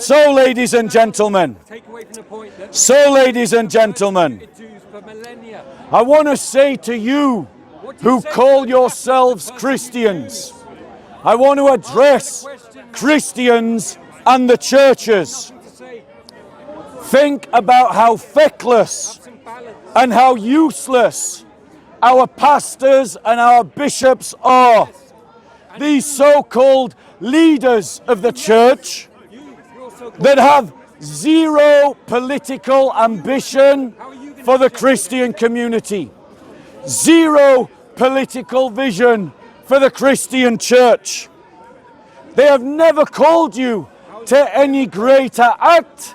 So, ladies and gentlemen, I want to say to you who call yourselves Christians, I want to address Christians and the churches. Think about how feckless and how useless our pastors and our bishops are. These so-called leaders of the church that have zero political ambition for the Christian community, zero political vision for the Christian church. They have never called you to any greater act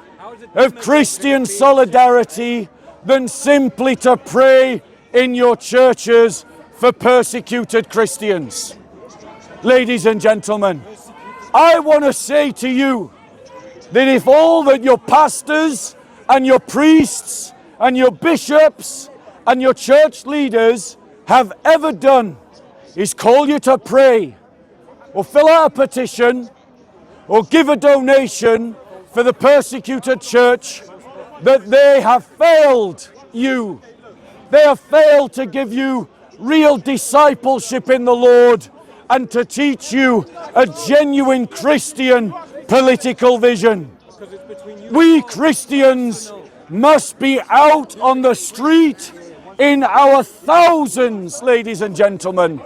of Christian solidarity than simply to pray in your churches for persecuted Christians. Ladies and gentlemen, I want to say to you that if all that your pastors and your priests and your bishops and your church leaders have ever done is call you to pray or fill out a petition or give a donation for the persecuted church, that they have failed you. They have failed to give you real discipleship in the Lord and to teach you a genuine Christian political vision. We Christians must be out on the street in our thousands, ladies and gentlemen,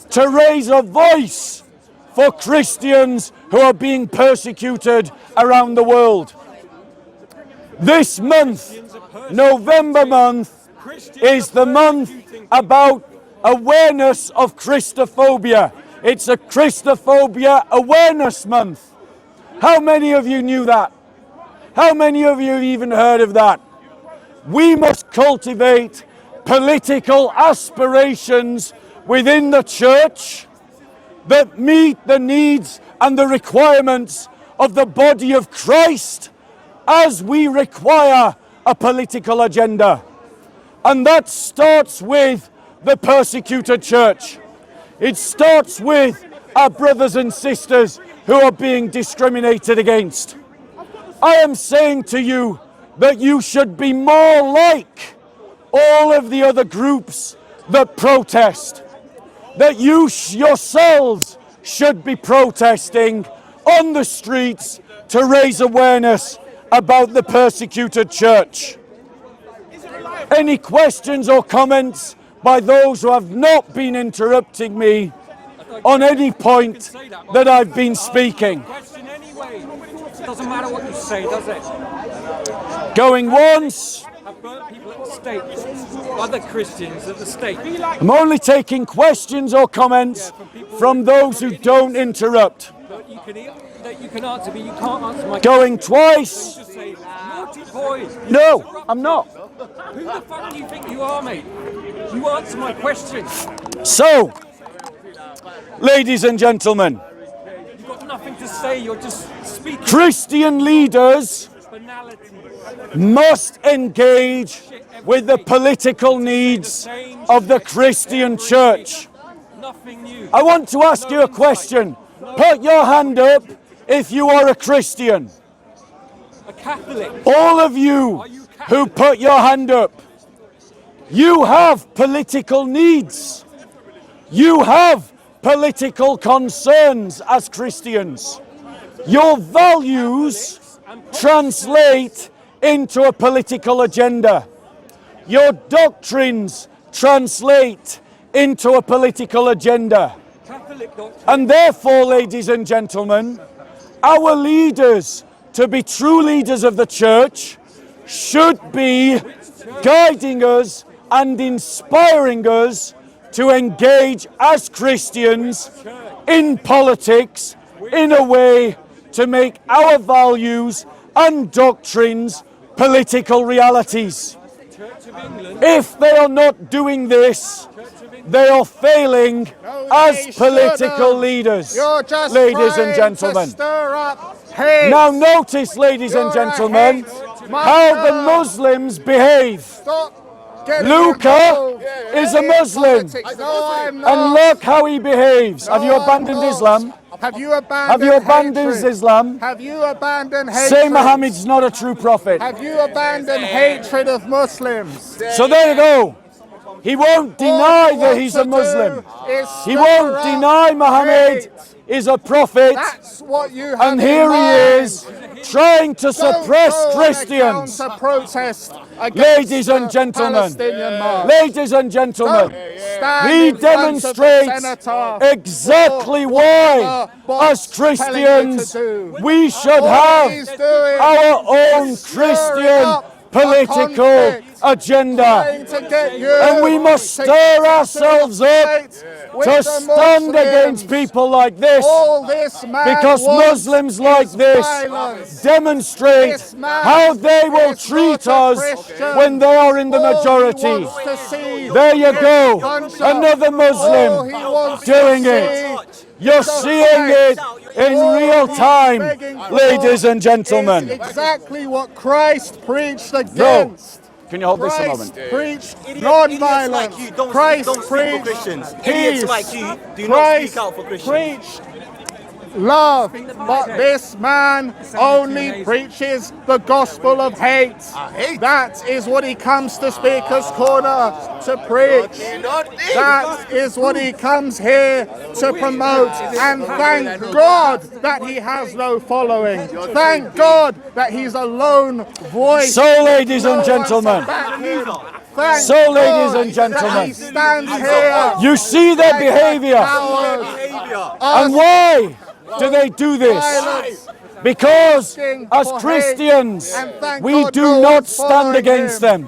to raise a voice for Christians who are being persecuted around the world. This month, November month, is the month about awareness of Christophobia. It's a Christophobia awareness month. How many of you knew that? How many of you have even heard of that? We must cultivate political aspirations within the church that meet the needs and the requirements of the body of Christ as we require a political agenda. And that starts with the persecuted church. It starts with our brothers and sisters who are being discriminated against. I am saying to you that you should be more like all of the other groups that protest, that you yourselves should be protesting on the streets to raise awareness about the persecuted church. Any questions or comments by those who have not been interrupting me on any point that I've been speaking? Doesn't matter what you say, does it? Going once. Have burnt people at the stake, other Christians at the stake. I'm only taking questions or comments from those who don't interrupt. You can answer, but you can't answer my Going twice. Naughty boy. No, I'm not. Who the fuck do you think you are, mate? You answer my question. So, ladies and gentlemen, You've got nothing to say, you're just speaking. Christian leaders must engage with the political needs of the Christian church. Nothing new. I want to ask you a question. Put your hand up if you are a Christian. A Catholic. All of you who put your hand up, you have political needs. You have political concerns as Christians. Your values translate into a political agenda. Your doctrines translate into a political agenda. And therefore, ladies and gentlemen, our leaders, to be true leaders of the church, should be guiding us and inspiring us to engage as Christians in politics in a way to make our values and doctrines political realities. If they are not doing this, they are failing as political leaders, ladies and gentlemen. Now notice, ladies and gentlemen, how the Muslims behave. Luca is a Muslim. No, I'm not. And look how he behaves. Have you abandoned Islam? Have you abandoned hatred? Islam? Have you abandoned hatred? Say Muhammad's not a true prophet. Have you abandoned hatred of Muslims? So there you go. He won't deny that he's a Muslim. He won't deny Muhammad is a prophet. That's what you have And here he is trying to suppress Christians. Ladies and gentlemen, he demonstrates exactly why, as Christians, we should have our own Christian political agenda. And we must stir ourselves up to stand against people like this, because Muslims like this demonstrate how they will treat us when they are in the majority. There you go, another Muslim doing it. You're seeing it in real time, ladies and gentlemen. Exactly what Christ preached against. Can you hold this a moment? Christ preached non-violence. Christ preached Christians. peace. Idiots like you do not speak out for Christians. Preached love, but this man only preaches the gospel of hate. That is what he comes to Speaker's Corner to preach. That is what he comes here to promote. And thank God that he has no following. Thank God that he's a lone voice. So, ladies and gentlemen, so, ladies and gentlemen, you see their behavior. And why do they do this? Because as Christians, we do not stand against them.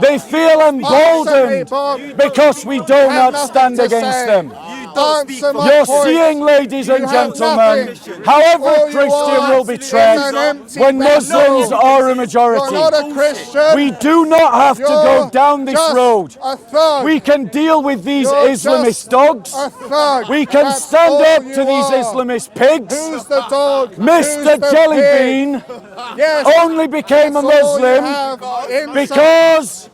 They feel emboldened because we do not stand against them. You're seeing, ladies and gentlemen, how every Christian will be treated when Muslims are a majority. We do not have to go down this road. We can deal with these Islamist dogs. We can stand up to these Islamist pigs. Mr. Jellybean only became a Muslim because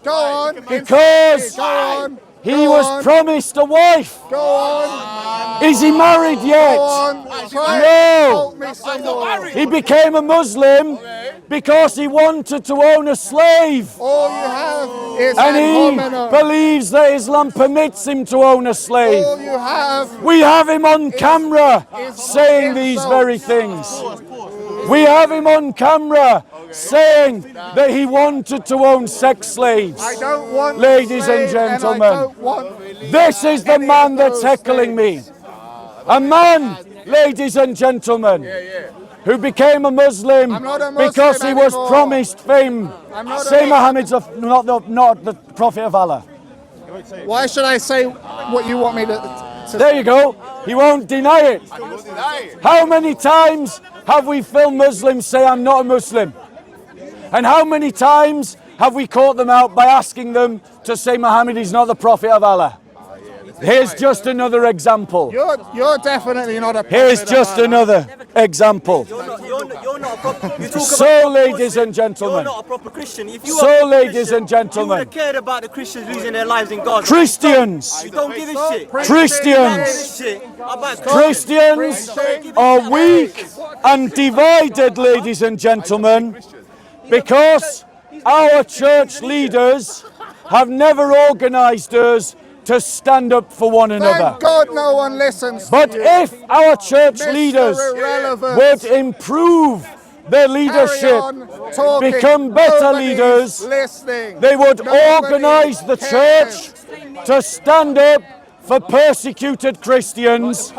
he was promised a wife. Is he married yet? No. He became a Muslim because he wanted to own a slave. And he believes that Islam permits him to own a slave. We have him on camera saying these very things. We have him on camera saying that he wanted to own sex slaves. Ladies and gentlemen, this is the man that's heckling me. A man, ladies and gentlemen, who became a Muslim because he was promised fame. Say Muhammad's not the prophet of Allah. Why should I say what you want me to say? There you go. He won't deny it. How many times have we filmed Muslims say, I'm not a Muslim? And how many times have we caught them out by asking them to say Muhammad is not the prophet of Allah? Here's just another example. You're definitely not a prophet. Here's just another example. You're not a proper. So, ladies and gentlemen. You're not a proper Christian. If you So, ladies and you would gentlemen. have cared about the Christians losing their lives in Gaza. Christians. You don't give a shit. Christians. Christians are weak and divided, ladies and gentlemen, because our church leaders have never organized us to stand up for one another. Thank God no one listens. But if our church leaders would improve their leadership, become better leaders, they would organize the church to stand up for persecuted Christians,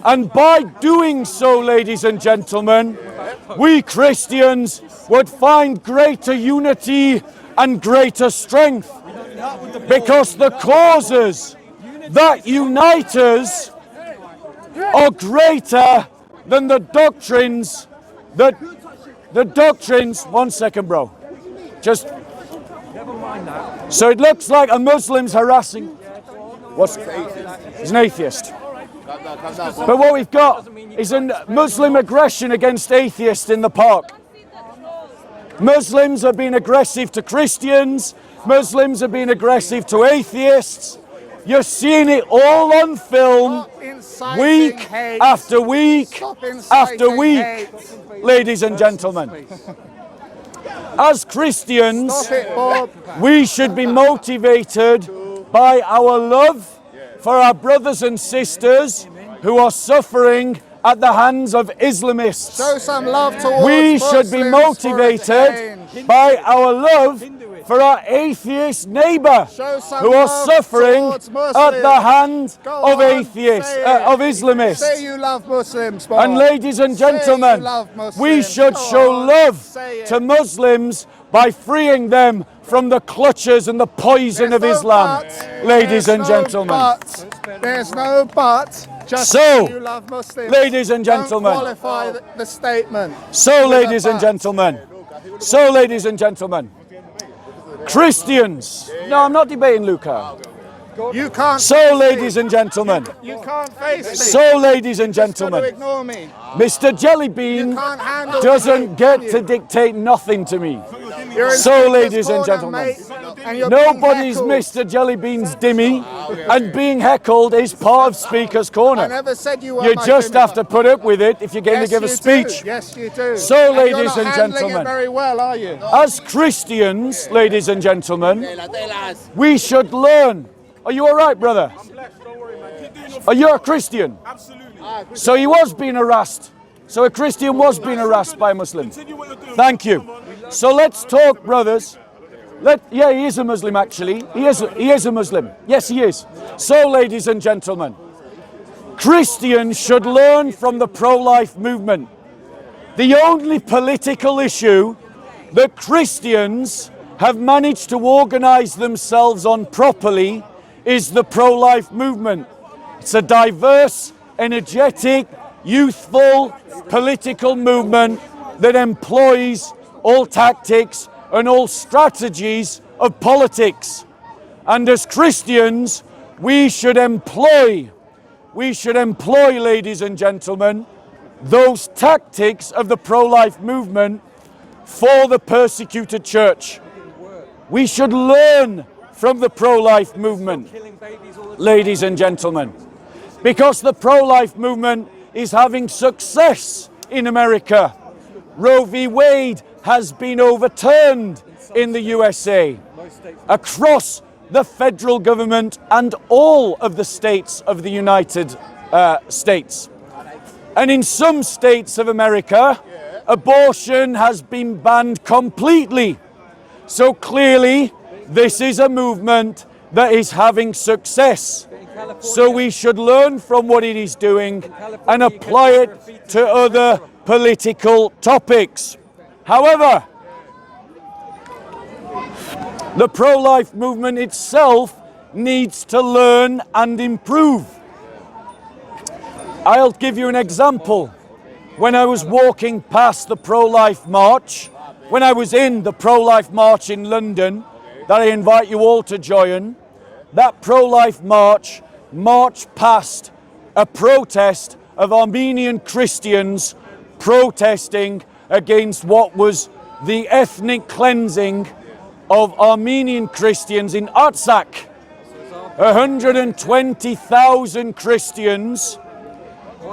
and by doing so, ladies and gentlemen, we Christians would find greater unity and greater strength, because the causes that unite us are greater than the doctrines that one second, bro, just so it looks like a Muslim's harassing. He's an atheist. But what we've got is a Muslim aggression against atheists in the park. Muslims have been aggressive to Christians, Muslims are being aggressive to atheists. You're seeing it all on film, week after week after week, ladies and gentlemen. As Christians, we should be motivated by our love for our brothers and sisters who are suffering at the hands of Islamists. Show some love towards We should be Muslims for a motivated change. by our love for our atheist neighbour who are suffering at the hand of atheists, of Islamists. Say you love Muslims, boy. And ladies and gentlemen, we should show love to Muslims by freeing them from the clutches and the poison of Islam. Ladies and gentlemen. There's no but. Just So, you love Muslims. ladies and gentlemen. Don't qualify the statement. So, ladies and gentlemen. So, ladies and gentlemen. Christians. No, I'm not debating Luca. You can't. So, ladies and gentlemen. You can't face me. So, ladies and gentlemen. Ignore me. Mr. Jellybean doesn't get to dictate nothing to me. So, ladies and gentlemen, nobody's Mr. Jellybean's dimmy, and being heckled is part of Speaker's Corner. I never said you were. You just have to put up with it if you're going to give a speech. Yes, you do. So, ladies and gentlemen, very well, are you? as Christians, ladies and gentlemen, we should learn. Are you all right, brother? Are you a Christian? Absolutely. So he was being harassed. So a Christian was being harassed by a Muslim. Thank you. So let's talk, brothers. Yeah, he is a Muslim, actually. He is a Muslim. Yes, he is. So, ladies and gentlemen, Christians should learn from the pro-life movement. The only political issue that Christians have managed to organize themselves on properly is the pro-life movement. It's a diverse, energetic, youthful, political movement that employs all tactics and all strategies of politics. And as Christians, we should employ, ladies and gentlemen, those tactics of the pro-life movement for the persecuted church. We should learn from the pro-life movement, ladies and gentlemen, because the pro-life movement is having success in America. Roe v. Wade has been overturned in the USA, across the federal government and all of the states of the United States. And in some states of America, abortion has been banned completely. So clearly, this is a movement that is having success. So we should learn from what it is doing and apply it to other political topics. However, the pro-life movement itself needs to learn and improve. I'll give you an example. When I was walking past the pro-life march, when I was in the pro-life march in London, that I invite you all to join, that pro-life march marched past a protest of Armenian Christians protesting against what was the ethnic cleansing of Armenian Christians in Artsakh. 120,000 Christians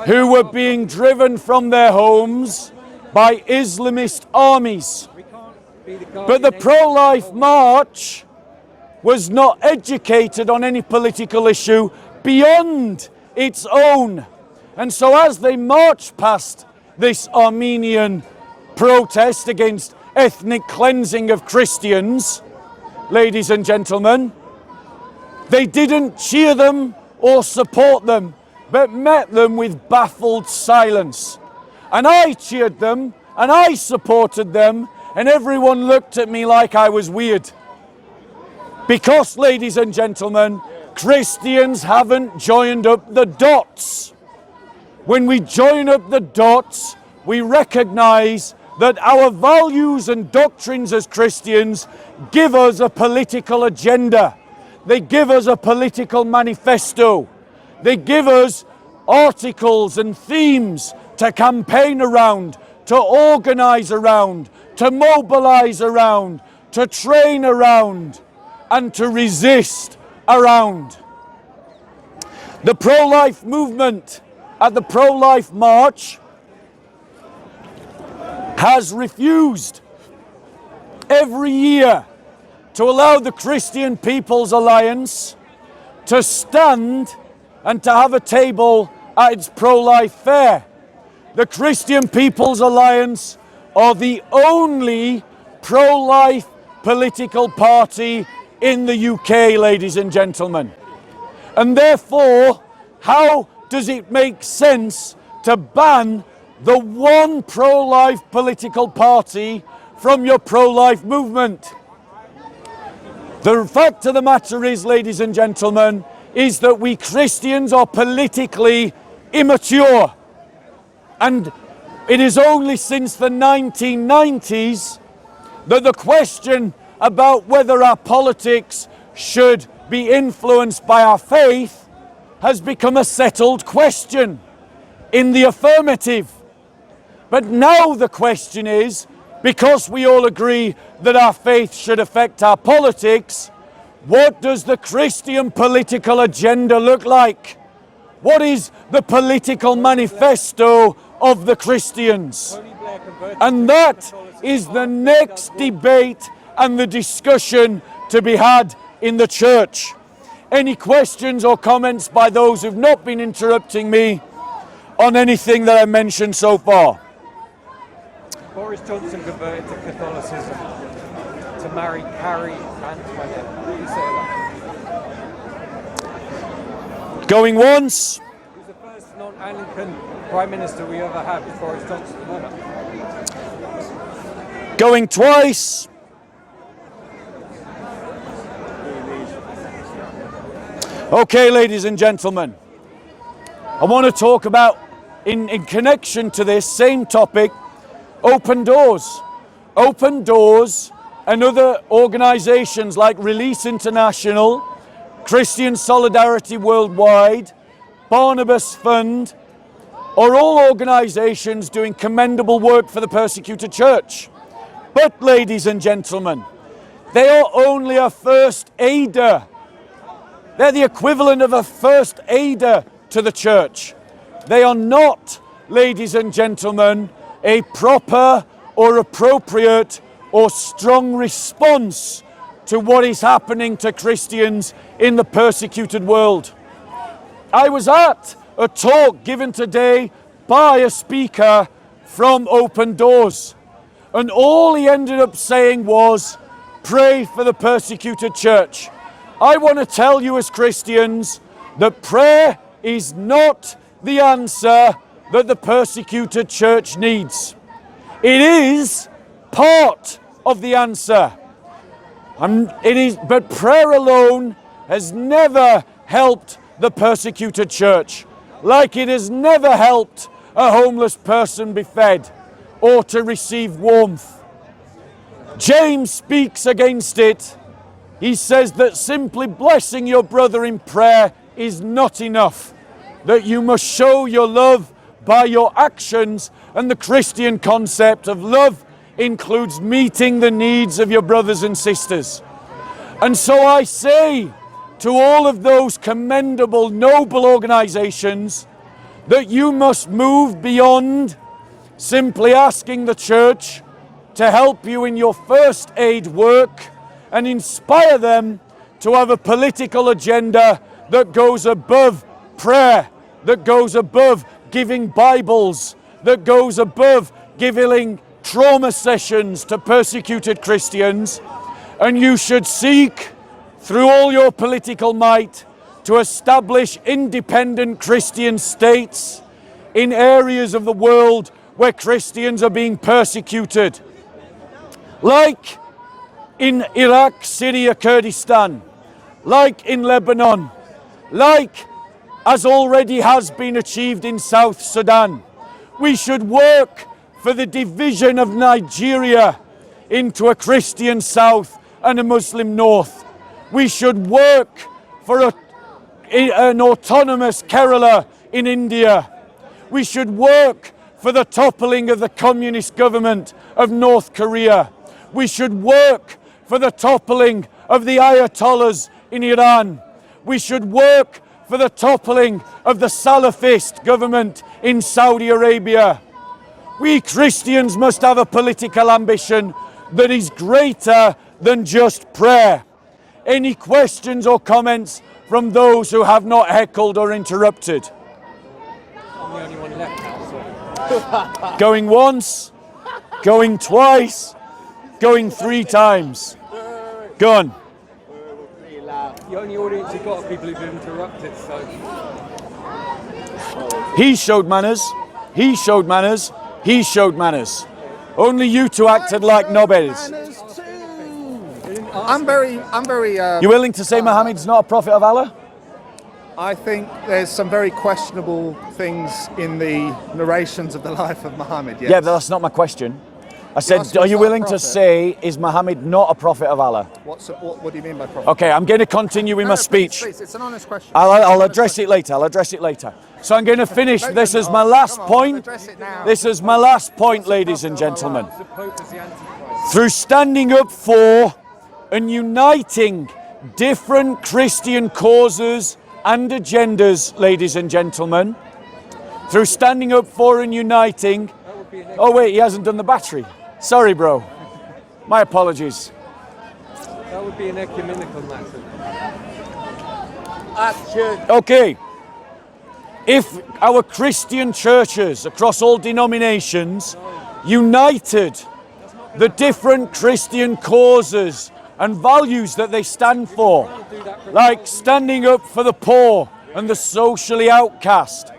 who were being driven from their homes by Islamist armies. But the pro-life march was not educated on any political issue beyond its own. And so as they marched past this Armenian protest against ethnic cleansing of Christians, ladies and gentlemen, they didn't cheer them or support them, but met them with baffled silence. And I cheered them, and I supported them, and everyone looked at me like I was weird. Because, ladies and gentlemen, Christians haven't joined up the dots. When we join up the dots, we recognize that our values and doctrines as Christians give us a political agenda. They give us a political manifesto. They give us articles and themes to campaign around, to organize around, to mobilize around, to train around. and to resist around. The pro-life movement at the pro-life march has refused every year to allow the Christian People's Alliance to stand and to have a table at its pro-life fair. The Christian People's Alliance are the only pro-life political party in the UK, ladies and gentlemen. And therefore, how does it make sense to ban the one pro-life political party from your pro-life movement? The fact of the matter is, ladies and gentlemen, is that we Christians are politically immature. And it is only since the 1990s that the question about whether our politics should be influenced by our faith has become a settled question in the affirmative. But now the question is, because we all agree that our faith should affect our politics, what does the Christian political agenda look like? What is the political manifesto of the Christians? And that is the next debate and the discussion to be had in the church. Any questions or comments by those who've not been interrupting me on anything that I mentioned so far? Boris Johnson converted to Catholicism to marry Carrie Antoinette. What do you say about that? Going once. He was the first non-Anglican Prime Minister we ever had, was Boris Johnson. Going twice. Okay, ladies and gentlemen, I want to talk about, in connection to this same topic, Open Doors. Open Doors and other organisations like Release International, Christian Solidarity Worldwide, Barnabas Fund, are all organisations doing commendable work for the persecuted church. But, ladies and gentlemen, they are only a first aider. They're the equivalent of a first aider to the church. They are not, ladies and gentlemen, a proper or appropriate or strong response to what is happening to Christians in the persecuted world. I was at a talk given today by a speaker from Open Doors, and all he ended up saying was, pray for the persecuted church. I want to tell you as Christians that prayer is not the answer that the persecuted church needs. It is part of the answer. But prayer alone has never helped the persecuted church, like it has never helped a homeless person be fed or to receive warmth. James speaks against it. He says that simply blessing your brother in prayer is not enough, that you must show your love by your actions, and the Christian concept of love includes meeting the needs of your brothers and sisters. And so I say to all of those commendable, noble organizations that you must move beyond simply asking the church to help you in your first aid work and inspire them to have a political agenda that goes above prayer, that goes above giving Bibles, that goes above giving trauma sessions to persecuted Christians. And you should seek through all your political might to establish independent Christian states in areas of the world where Christians are being persecuted, like in Iraq, Syria, Kurdistan, like in Lebanon, like as already has been achieved in South Sudan. We should work for the division of Nigeria into a Christian South and a Muslim North. We should work for an autonomous Kerala in India. We should work for the toppling of the communist government of North Korea. We should work for the toppling of the Ayatollahs in Iran. We should work for the toppling of the Salafist government in Saudi Arabia. We Christians must have a political ambition that is greater than just prayer. Any questions or comments from those who have not heckled or interrupted? I'm the only one left now, so. Going once, going twice, going 3 times. Gone. The only audience you've got are people who've been interrupted, so. He showed manners. He showed manners. He showed manners. Only you two acted like knobheads. I'm very. You willing to say Muhammad's not a prophet of Allah? I think there's some very questionable things in the narrations of the life of Muhammad. Yes. Yeah, but that's not my question. I said, asked are what's you not a willing to prophet. say, is Muhammad not a prophet of Allah? What do you mean by prophet? Okay, I'm going to continue with my speech. Please, it's an honest question. I'll address it later. I'll address it later. So I'm going to finish. This is my last point. Address it now. This is my last point, ladies and gentlemen. The Pope is the Antichrist. Through standing up for and uniting different Christian causes and agendas, ladies and gentlemen, through standing up for and uniting. Oh wait, he hasn't done the battery. Sorry, bro. My apologies. That would be an ecumenical matter. Okay. If our Christian churches across all denominations united the different Christian causes and values that they stand for, like standing up for the poor and the socially outcast,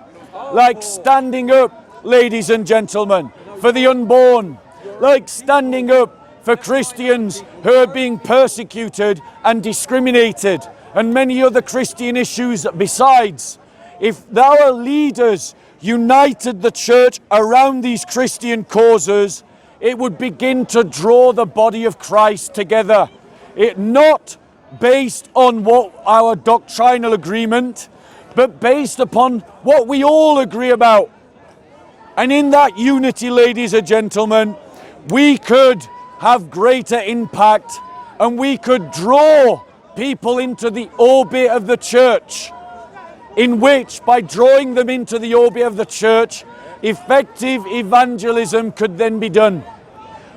like standing up, ladies and gentlemen, for the unborn, like standing up for Christians who are being persecuted and discriminated, and many other Christian issues besides. If our leaders united the church around these Christian causes, it would begin to draw the body of Christ together. It not based on what our doctrinal agreement, but based upon what we all agree about. And in that unity, ladies and gentlemen, we could have greater impact, and we could draw people into the orbit of the church, in which, by drawing them into the orbit of the church, effective evangelism could then be done.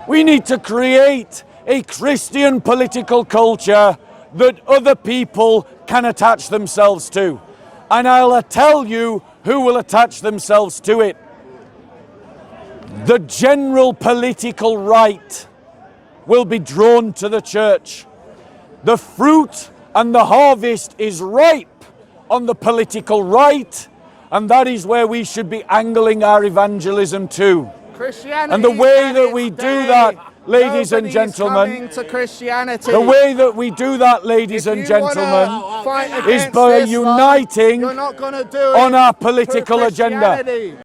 We need to create a Christian political culture that other people can attach themselves to. And I'll tell you who will attach themselves to it. The general political right will be drawn to the church. The fruit and the harvest is ripe on the political right, and that is where we should be angling our evangelism to. And the way that we do that, ladies and gentlemen, the way that we do that, ladies and gentlemen, is by uniting on our political agenda.